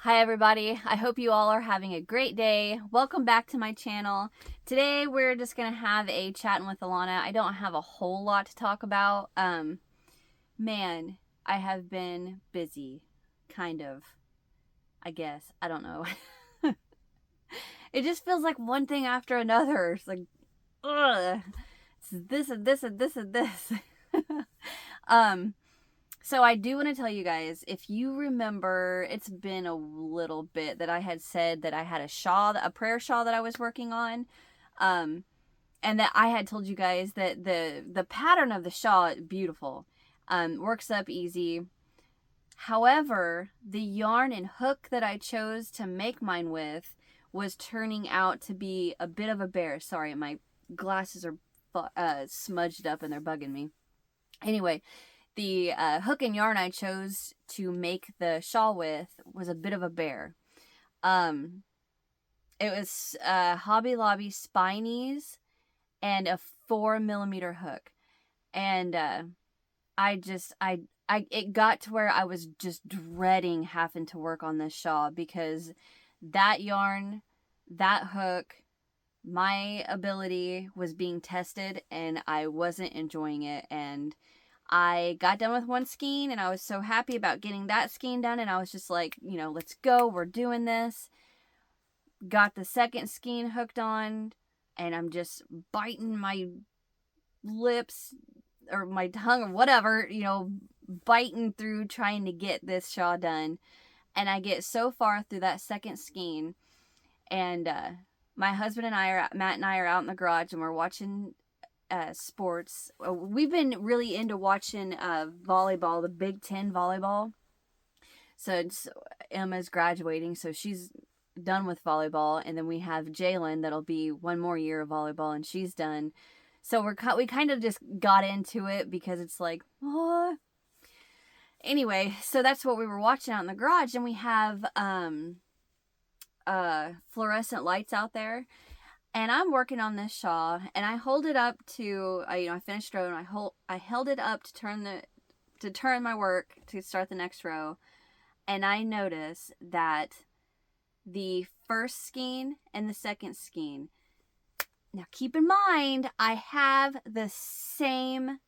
Hi everybody, I hope you all are having a great day. Welcome back to my channel. Today we're just gonna have a Chattin' with Alana. I don't have a whole lot to talk about. Man, I have been busy, kind of, I guess. I don't know. It just feels like one thing after another. It's like, ugh. It's this and this and this and this. um, So I do want to tell you guys, if you remember, it's been a little bit that I had said that I had a prayer shawl that I was working on. Um, and that I had told you guys that the pattern of the shawl is beautiful. Works up easy. However, the yarn and hook that I chose to make mine with was turning out to be a bit of a bear. Sorry, my glasses are smudged up and they're bugging me. Anyway, the hook and yarn I chose to make the shawl with was a bit of a bear. It was Hobby Lobby Spinies and a 4mm hook. And it got to where I was just dreading having to work on this shawl because that yarn, that hook, my ability was being tested and I wasn't enjoying it. And I got done with one skein and I was so happy about getting that skein done, and I was just like, let's go, we're doing this. Got the second skein hooked on and I'm just biting my lips or my tongue or whatever, biting through trying to get this shawl done. And I get so far through that second skein, and my husband and Matt and I are out in the garage and we're watching sports. We've been really into watching volleyball, the Big Ten volleyball. So Emma's graduating, so she's done with volleyball, and then we have Jalen that'll be one more year of volleyball, and she's done. So we kind of just got into it because it's like, oh. Anyway, so that's what we were watching out in the garage, and we have fluorescent lights out there. And I'm working on this shawl, and I hold it up to, I finished row, and I held it up to turn my work to start the next row, and I notice that the first skein and the second skein. Now keep in mind, I have the same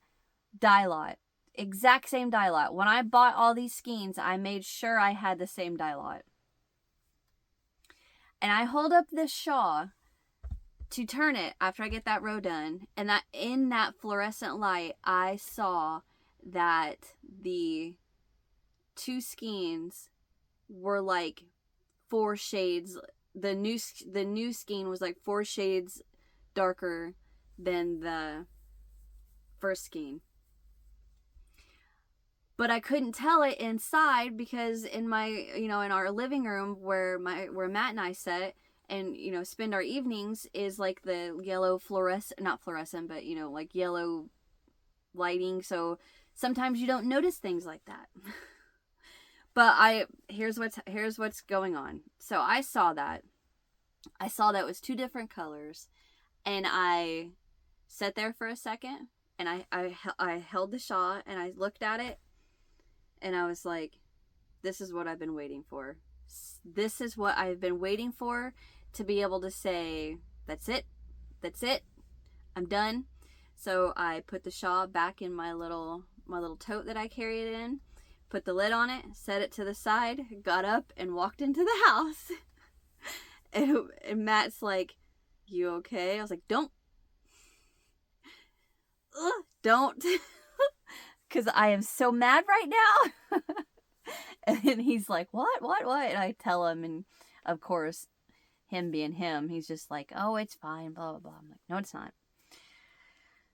dye lot, exact same dye lot. When I bought all these skeins, I made sure I had the same dye lot. And I hold up this shawl to turn it after I get that row done, and that in that fluorescent light I saw that the two skeins were like 4 shades. The new skein was like 4 shades darker than the first skein. But I couldn't tell it inside because in my in our living room where Matt and I sit and spend our evenings is like the yellow not fluorescent, but like yellow lighting, so sometimes you don't notice things like that. But here's what's going on. So I saw that it was 2 different colors, and I sat there for a second, and I held the shawl and I looked at it, and I was like, this is what I've been waiting for. This is what I've been waiting for, to be able to say, that's it, I'm done. So I put the shawl back in my little tote that I carry it in, put the lid on it, set it to the side, got up and walked into the house. and Matt's like, you okay? I was like, don't. Because I am so mad right now. And he's like, what? And I tell him, and of course, him being him, he's just like, oh, it's fine, blah, blah, blah. I'm like, no, it's not.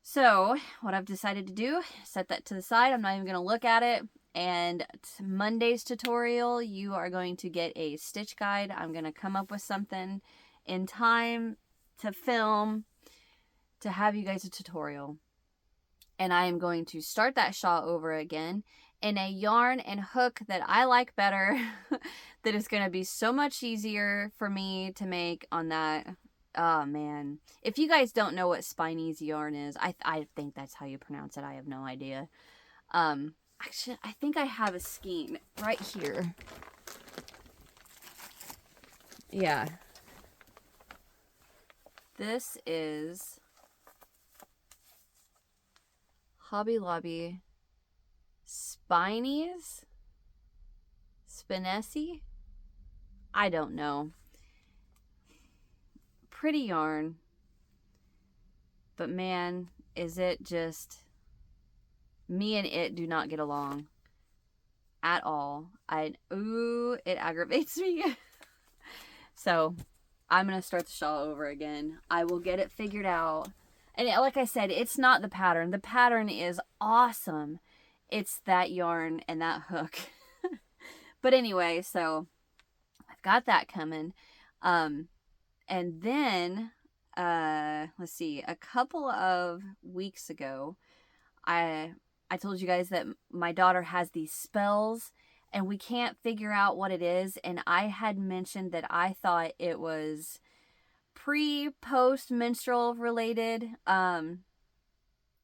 So what I've decided to do, set that to the side. I'm not even going to look at it. And Monday's tutorial, you are going to get a stitch guide. I'm going to come up with something in time to film, to have you guys a tutorial. And I am going to start that shawl over again in a yarn and hook that I like better, that is going to be so much easier for me to make on that. Oh man, if you guys don't know what Spinies yarn is, I think that's how you pronounce it. I have no idea. Actually, I think I have a skein right here. Yeah. This is Hobby Lobby Spinies? Spinessi? I don't know. Pretty yarn. But man, is it just... Me and it do not get along at all. It aggravates me. So, I'm going to start the shawl over again. I will get it figured out. And like I said, it's not the pattern. The pattern is awesome. It's that yarn and that hook. But anyway, so I've got that coming. And then, let's see, a couple of weeks ago, I told you guys that my daughter has these spells and we can't figure out what it is. And I had mentioned that I thought it was post menstrual related.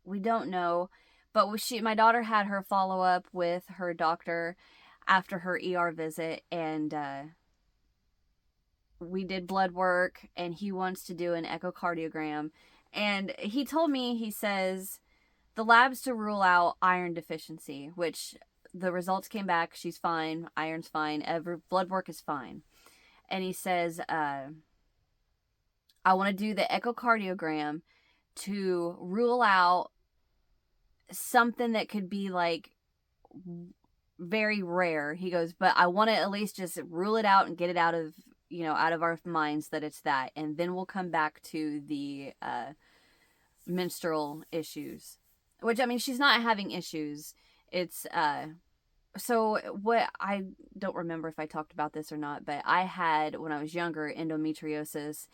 We don't know, but my daughter had her follow up with her doctor after her ER visit, and we did blood work, and he wants to do an echocardiogram. And he told me, he says, the lab's to rule out iron deficiency, which the results came back. She's fine. Iron's fine. Blood work is fine. And he says, I want to do the echocardiogram to rule out something that could be like very rare. He goes, but I want to at least just rule it out and get it out of, out of our minds that it's that. And then we'll come back to the menstrual issues, which, I mean, she's not having issues. It's, so what, I don't remember if I talked about this or not, but I had, when I was younger, endometriosis,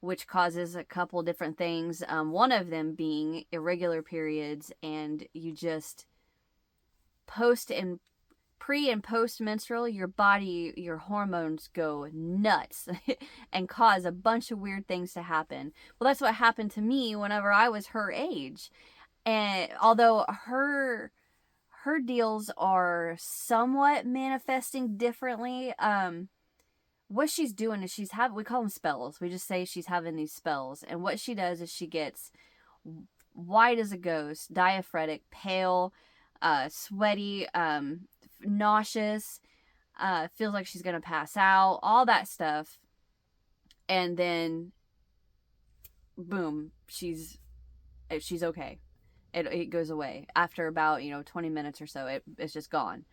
which causes a couple different things. One of them being irregular periods, and you just pre and post menstrual, your body, your hormones go nuts and cause a bunch of weird things to happen. Well, that's what happened to me whenever I was her age. And although her deals are somewhat manifesting differently, what she's doing is we call them spells. We just say she's having these spells. And what she does is she gets white as a ghost, diaphoretic, pale, sweaty, nauseous, feels like she's going to pass out, all that stuff. And then, boom, she's okay. It goes away. After about, 20 minutes or so, it's just gone.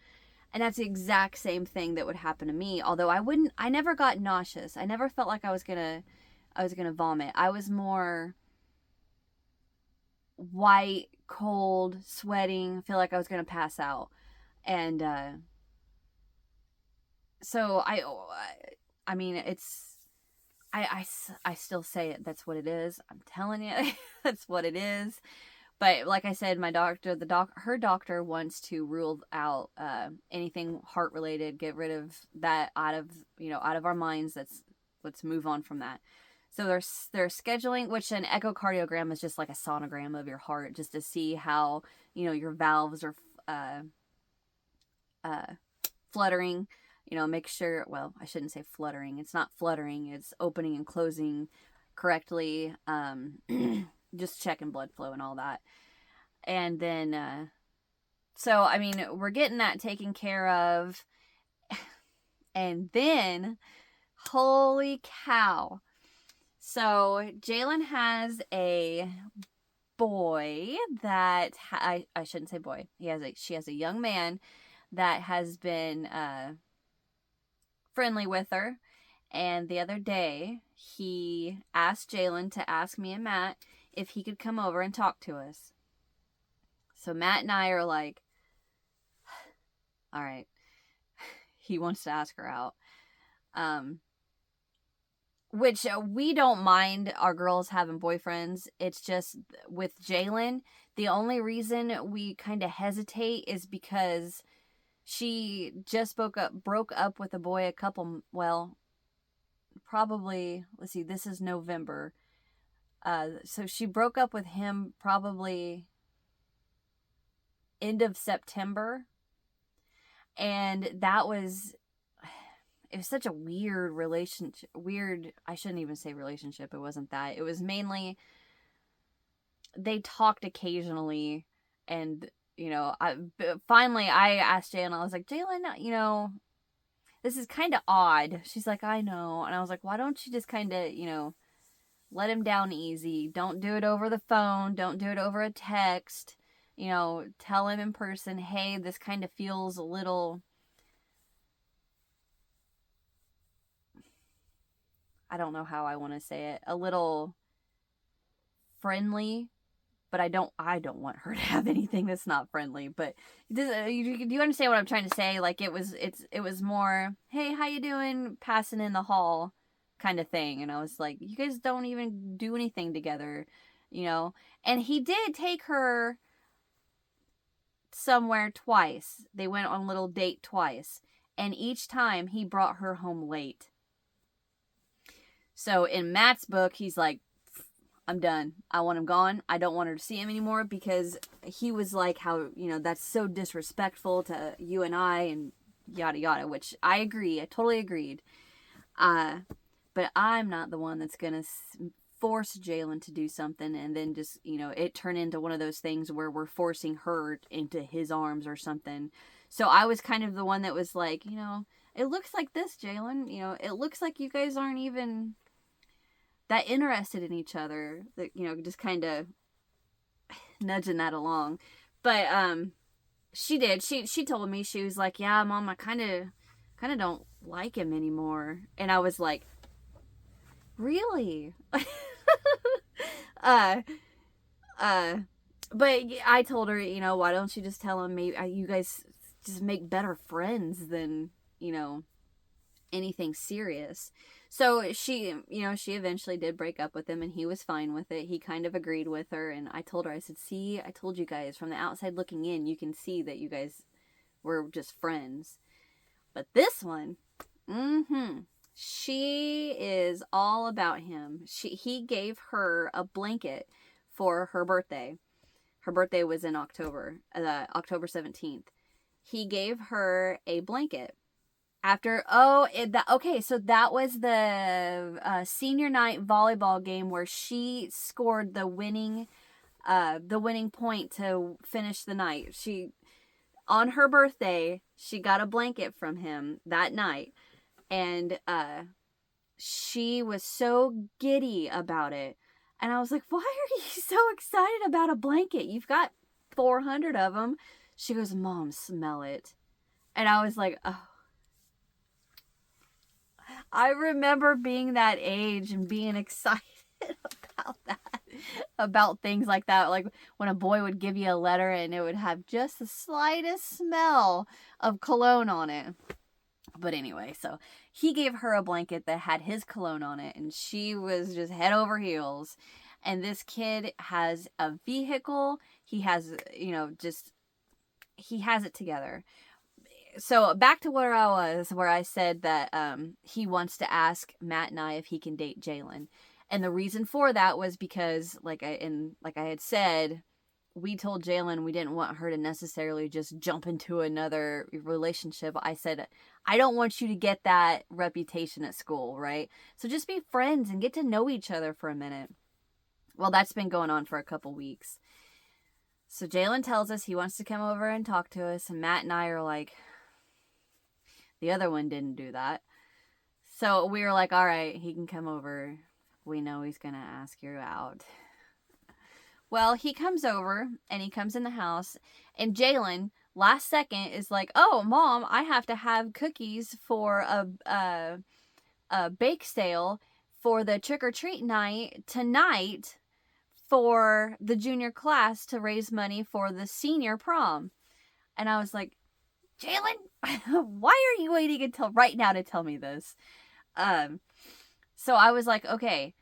And that's the exact same thing that would happen to me. Although I never got nauseous. I never felt like I was gonna vomit. I was more white, cold, sweating, feel like I was gonna pass out. And so I mean, it's, I still say it. That's what it is. I'm telling you, that's what it is. But like I said, my doctor, her doctor wants to rule out anything heart related, get rid of that out of our minds. Let's move on from that. So they're scheduling, which an echocardiogram is just like a sonogram of your heart, just to see how your valves are fluttering. Make sure. Well, I shouldn't say fluttering. It's not fluttering. It's opening and closing correctly. Just checking blood flow and all that. And then, so, I mean, we're getting that taken care of. And then, holy cow. So, Jalen has a boy that, I shouldn't say boy. She has a young man that has been friendly with her. And the other day, he asked Jalen to ask me and Matt if he could come over and talk to us. So Matt and I are like, all right, he wants to ask her out. Which we don't mind our girls having boyfriends. It's just with Jalen, the only reason we kind of hesitate is because she just broke up with a boy probably, let's see, this is November. So she broke up with him probably end of September. And that was, it was such a weird relationship. Weird, I shouldn't even say relationship. It wasn't that. It was mainly they talked occasionally, and finally I asked Jalen, I was like, Jalen, this is kind of odd. She's like, I know. And I was like, why don't you just kind of, let him down easy. Don't do it over the phone. Don't do it over a text. Tell him in person, hey, this kind of feels a little, I don't know how I want to say it, a little friendly, but I don't want her to have anything that's not friendly. But do you understand what I'm trying to say? Like it was more, hey, how you doing? Passing in the hall kind of thing. And I was like, you guys don't even do anything together, And he did take her somewhere twice. They went on a little date twice. And each time he brought her home late. So in Matt's book, he's like, I'm done. I want him gone. I don't want her to see him anymore, because he was like, how, that's so disrespectful to you and I, and yada yada, which I agree. I totally agreed. But I'm not the one that's going to force Jalen to do something and then just, it turn into one of those things where we're forcing her into his arms or something. So I was kind of the one that was like, it looks like this, Jalen. It looks like you guys aren't even that interested in each other. That, just kind of nudging that along. But she did. She told me, she was like, yeah, Mom, I kind of don't like him anymore. And I was like, really? But I told her, why don't you just tell him, maybe you guys just make better friends than, anything serious. So she eventually did break up with him, and he was fine with it. He kind of agreed with her, and I told her, I said, see, I told you guys, from the outside looking in, you can see that you guys were just friends. But this one, she is all about him. He gave her a blanket for her birthday. Her birthday was in October 17th. He gave her a blanket. So that was the senior night volleyball game where she scored the winning point to finish the night. On her birthday, she got a blanket from him that night, and she was so giddy about it. And I was like, why are you so excited about a blanket? You've got 400 of them. She goes, Mom, smell it. And I was like, oh. I remember being that age and being excited about that, about things like that. Like when a boy would give you a letter and it would have just the slightest smell of cologne on it. But anyway, so he gave her a blanket that had his cologne on it, and she was just head over heels. And this kid has a vehicle. He has, he has it together. So back to where I was, where I said that he wants to ask Matt and I if he can date Jalen. And the reason for that was because, like I had said, we told Jalen we didn't want her to necessarily just jump into another relationship. I said, I don't want you to get that reputation at school, right? So just be friends and get to know each other for a minute. Well, that's been going on for a couple weeks. So Jalen tells us he wants to come over and talk to us, and Matt and I are like, the other one didn't do that. So we were like, all right, he can come over. We know he's going to ask you out. Well, he comes over, and he comes in the house, and Jalen, last second, is like, oh, Mom, I have to have cookies for a bake sale for the trick-or-treat night tonight for the junior class to raise money for the senior prom. And I was like, Jalen, why are you waiting until right now to tell me this? So I was like, okay,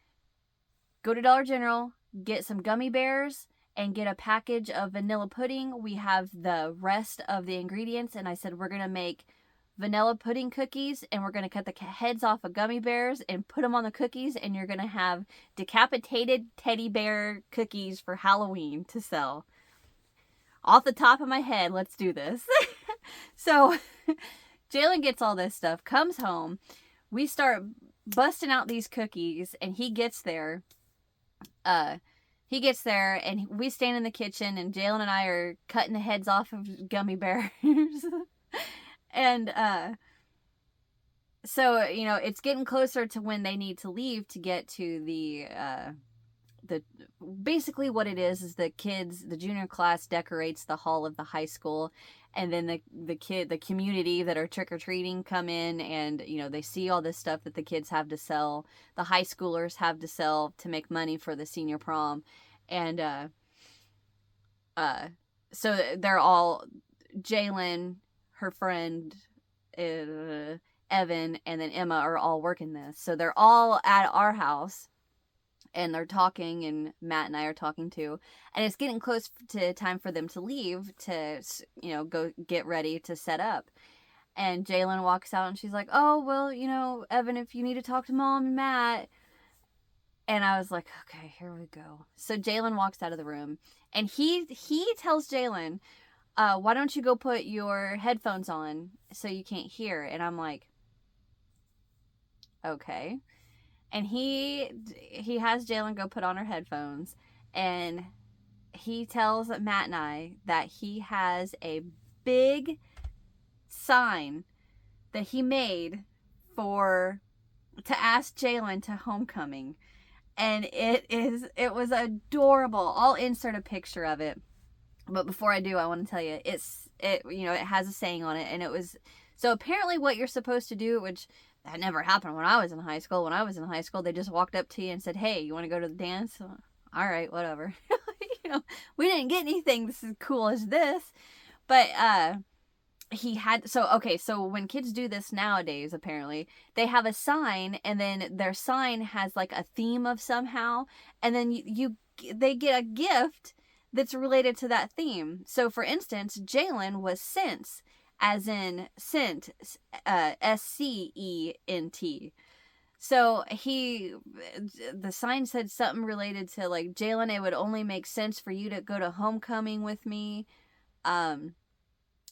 go to Dollar General, get some gummy bears, and get a package of vanilla pudding. We have the rest of the ingredients, and I said we're going to make vanilla pudding cookies, and we're going to cut the heads off of gummy bears and put them on the cookies, and you're going to have decapitated teddy bear cookies for Halloween to sell. Off the top of my head, let's do this. So Jalen gets all this stuff, comes home. We start busting out these cookies, and he gets there. And we stand in the kitchen, and Jalen and I are cutting the heads off of gummy bears. And so, it's getting closer to when they need to leave to get to the basically what it is the junior class decorates the hall of the high school, and then the community that are trick-or-treating come in, and they see all this stuff that the kids have to sell, the high schoolers have to sell to make money for the senior prom. And so they're all, Jalen, her friend Evan, and then Emma are all working this, so they're all at our house. And they're talking, and Matt and I are talking too. And it's getting close to time for them to leave to, go get ready to set up. And Jalen walks out, and she's like, oh, well, Evan, if you need to talk to Mom and Matt. And I was like, okay, here we go. So Jalen walks out of the room, and he tells Jalen, why don't you go put your headphones on so you can't hear? And I'm like, okay. And he has Jalen go put on her headphones, and he tells Matt and I that he has a big sign that he made to ask Jalen to homecoming. And it was adorable. I'll insert a picture of it. But before I do, I want to tell you, it has a saying on it, and it was, so apparently what you're supposed to do, which that never happened when I was in high school. When I was in high school, they just walked up to you and said, hey, you want to go to the dance? All right, whatever. We didn't get anything this is cool as this. But he had, so when kids do this nowadays, apparently, they have a sign, and then their sign has like a theme of somehow, and then they get a gift that's related to that theme. So for instance, Jalen was Sense, as in scent, SCENT. So the sign said something related to like, Jalen, it would only make sense for you to go to homecoming with me. And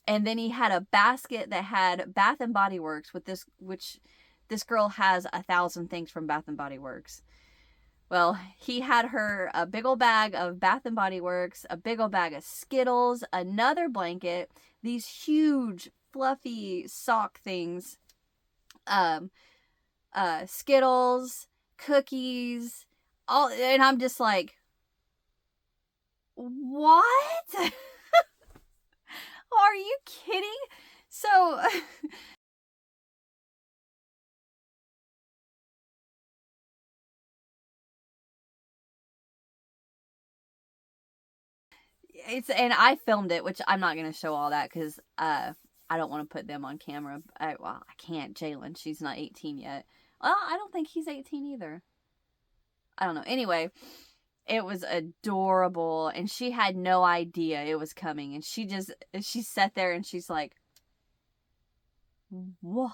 then he had a basket that had Bath and Body Works which this girl has 1,000 things from Bath and Body Works. Well, he had her a big old bag of Bath and Body Works, a big old bag of Skittles, another blanket, these huge fluffy sock things, Skittles, cookies, all, and I'm just like, what? Are you kidding? So and I filmed it, which I'm not going to show all that because I don't want to put them on camera. I can't. Jalen, she's not 18 yet. Well, I don't think he's 18 either. I don't know. Anyway, it was adorable, and she had no idea it was coming, and she sat there and she's like, what?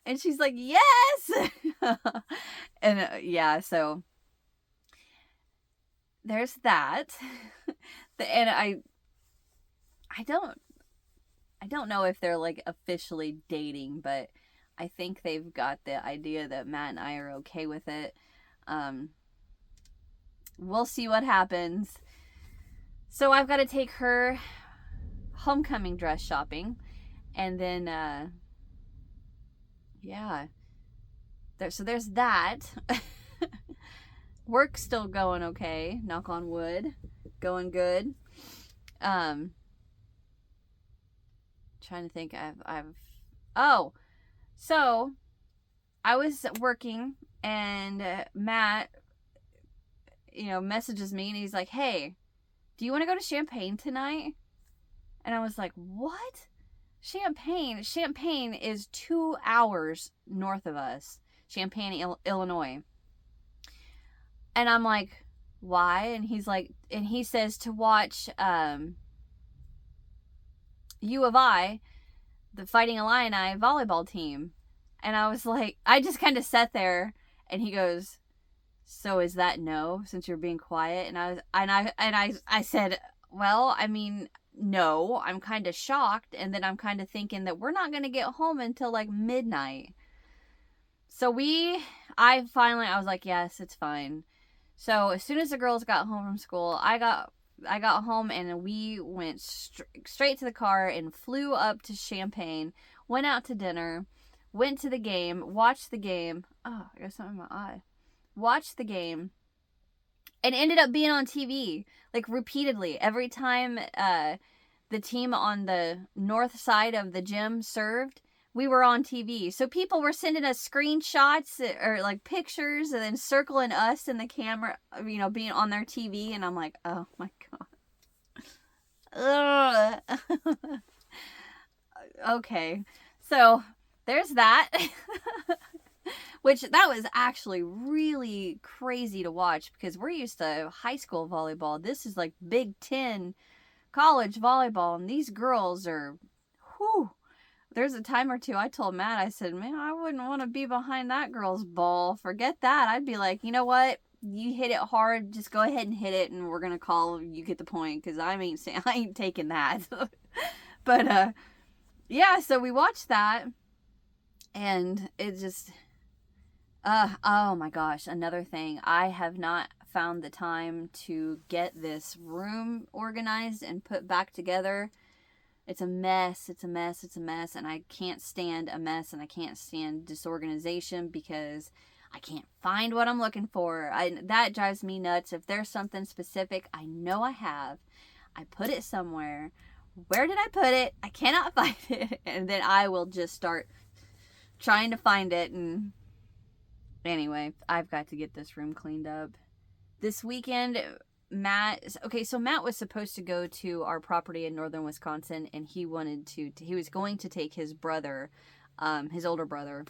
And she's like, yes. And yeah, so there's that. And I don't know if they're like officially dating, but I think they've got the idea that Matt and I are okay with it. We'll see what happens. So I've got to take her homecoming dress shopping, and then yeah. So there's that. Work's still going okay, knock on wood. Going good. Trying to think. So I was working, and Matt, messages me, and he's like, hey, do you want to go to Champaign tonight? And I was like, what? Champaign is 2 hours north of us. Champaign, Illinois. And I'm like, why? And he's like, and he says to watch U of I, the Fighting Illini volleyball team. And I was like, I just kind of sat there, and he goes, so is that no, since you're being quiet? And I said, well, I mean, no, I'm kind of shocked. And then I'm kind of thinking that we're not going to get home until like midnight. So I was like, yes, it's fine. So as soon as the girls got home from school, I got home and we went straight to the car and flew up to Champaign, went out to dinner, went to the game, watched the game. Oh, I got something in my eye. Watched the game and ended up being on TV like repeatedly every time the team on the north side of the gym served. We were on TV. So people were sending us screenshots or like pictures and then circling us in the camera, being on their TV. And I'm like, oh my God. Ugh. Okay. So there's that. Which that was actually really crazy to watch because we're used to high school volleyball. This is like Big Ten college volleyball. And these girls are, whew. There's a time or two I told Matt, I said, man, I wouldn't want to be behind that girl's ball. Forget that. I'd be like, you know what? You hit it hard. Just go ahead and hit it, and we're going to call you get the point because I ain't taking that. But, yeah, so we watched that, and it just, oh my gosh, another thing. I have not found the time to get this room organized and put back together. It's a mess, it's a mess, it's a mess, and I can't stand a mess, and I can't stand disorganization because I can't find what I'm looking for. That drives me nuts. If there's something specific I know I have, I put it somewhere. Where did I put it? I cannot find it, and then I will just start trying to find it, and anyway, I've got to get this room cleaned up. This weekend, Matt was supposed to go to our property in northern Wisconsin, and he was going to take his brother, his older brother,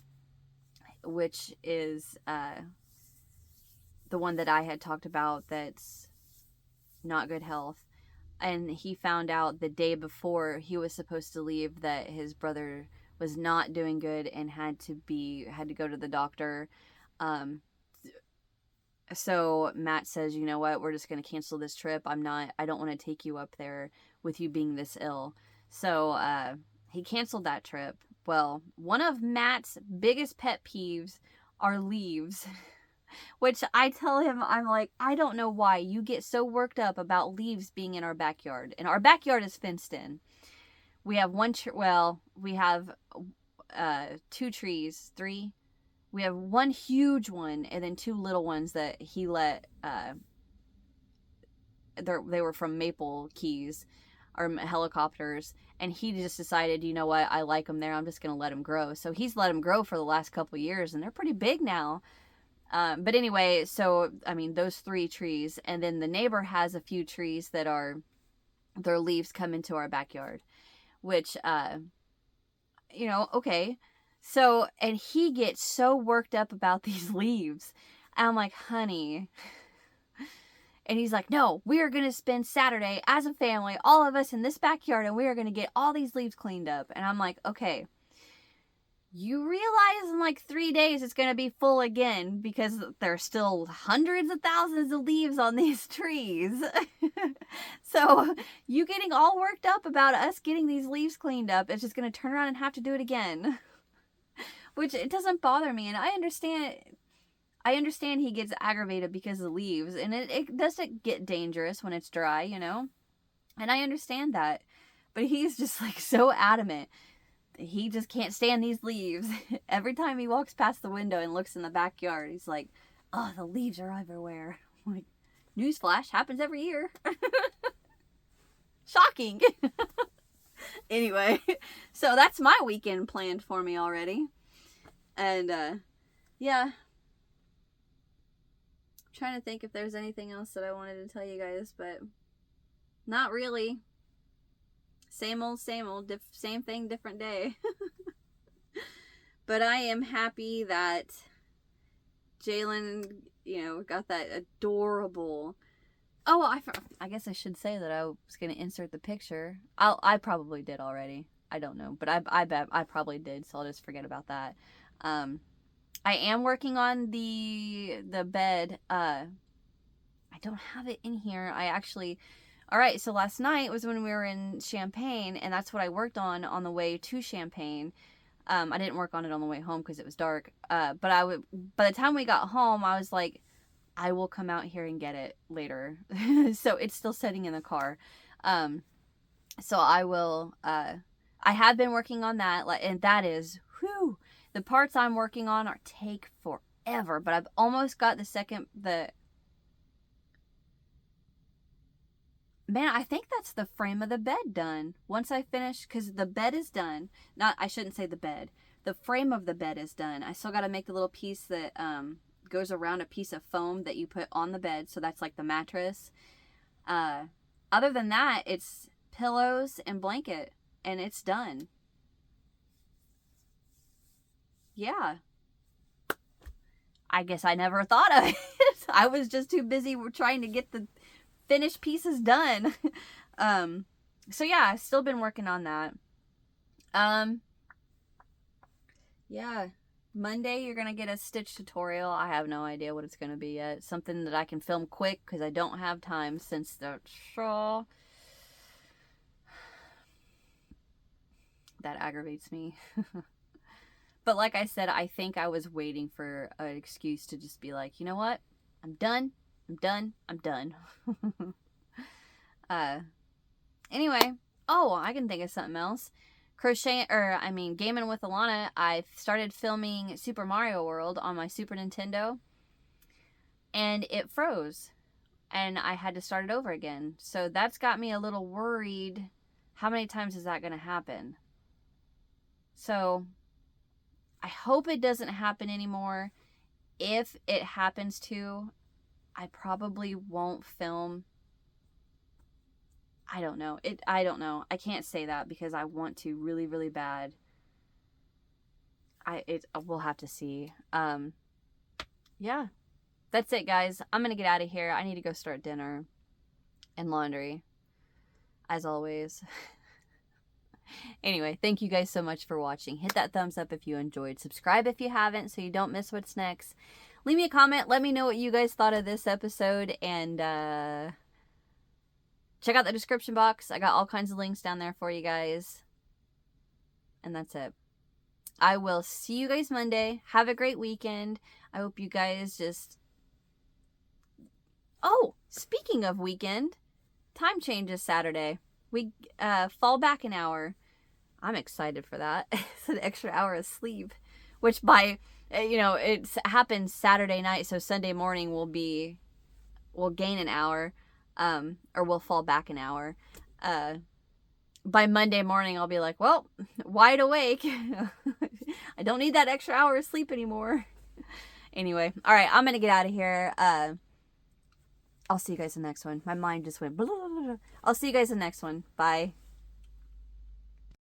which is the one that I had talked about that's not good health. And he found out the day before he was supposed to leave that his brother was not doing good and had to go to the doctor. So Matt says, you know what, we're just going to cancel this trip. I don't want to take you up there with you being this ill. So he canceled that trip. Well, one of Matt's biggest pet peeves are leaves, which I tell him, I'm like, I don't know why you get so worked up about leaves being in our backyard. And our backyard is fenced in. We have we have 2 trees, 3. We have one huge one and then 2 little ones that he let, they were from Maple Keys, or helicopters, and he just decided, you know what, I like them there, I'm just going to let them grow. So he's let them grow for the last couple years, and they're pretty big now. But anyway, so, those 3 trees, and then the neighbor has a few trees that their leaves come into our backyard, which, okay. So, and he gets so worked up about these leaves. And I'm like, honey. And he's like, no, we are going to spend Saturday as a family, all of us in this backyard, and we are going to get all these leaves cleaned up. And I'm like, okay. You realize in like 3 days it's going to be full again because there's still hundreds of thousands of leaves on these trees. So you getting all worked up about us getting these leaves cleaned up, it's just going to turn around and have to do it again. Which, it doesn't bother me, and I understand he gets aggravated because of the leaves, and it doesn't get dangerous when it's dry, and I understand that, but he's just like so adamant. He just can't stand these leaves. Every time he walks past the window and looks in the backyard, he's like, oh, the leaves are everywhere. I'm like, newsflash, happens every year. Shocking. Anyway, so that's my weekend planned for me already. And, yeah. I'm trying to think if there's anything else that I wanted to tell you guys, but not really. Same old, same thing, different day. But I am happy that Jalen, got that adorable. Oh, I guess I should say that I was going to insert the picture. I probably did already. I don't know, but I bet I probably did, so I'll just forget about that. I am working on the bed. I don't have it in here. All right, so last night was when we were in Champaign, and that's what I worked on the way to Champaign. I didn't work on it on the way home because it was dark. But by the time we got home, I was like, I will come out here and get it later. So it's still sitting in the car. So I will, I have been working on that, and that is, whew, the parts I'm working on take forever, but I've almost got man, I think that's the frame of the bed done. Once I finish, because the bed is done. I shouldn't say the bed. The frame of the bed is done. I still got to make the little piece that goes around a piece of foam that you put on the bed. So that's like the mattress. Other than that, it's pillows and blanket, and it's done. Yeah. I guess I never thought of it. I was just too busy trying to get the finished pieces done. So yeah, I've still been working on that. Yeah. Monday, you're going to get a stitch tutorial. I have no idea what it's going to be yet. Something that I can film quick because I don't have time since the shawl. That aggravates me. But like I said, I think I was waiting for an excuse to just be like, you know what? I'm done. I'm done. I'm done. Anyway. Oh, I can think of something else. Gaming with Alana, I started filming Super Mario World on my Super Nintendo, and it froze, and I had to start it over again. So that's got me a little worried. How many times is that going to happen? So I hope it doesn't happen anymore. If it happens to, I probably won't film. I don't know. I don't know. I can't say that because I want to really, really bad. We'll have to see. Yeah. That's it, guys. I'm going to get out of here. I need to go start dinner and laundry, as always. Anyway, thank you guys so much for watching. Hit that thumbs up if you enjoyed. Subscribe if you haven't so you don't miss what's next. Leave me a comment. Let me know what you guys thought of this episode. And check out the description box. I got all kinds of links down there for you guys. And that's it. I will see you guys Monday. Have a great weekend. I hope you guys just... Oh, speaking of weekend, time changes Saturday. We fall back an hour. I'm excited for that. It's an extra hour of sleep, which it happens Saturday night, so Sunday morning we'll gain an hour, or we'll fall back an hour. By Monday morning I'll be like, well, wide awake. I don't need that extra hour of sleep anymore. Anyway, all right, I'm gonna get out of here. I'll see you guys in the next one. My mind just went blah, blah, blah. I'll see you guys in the next one. Bye.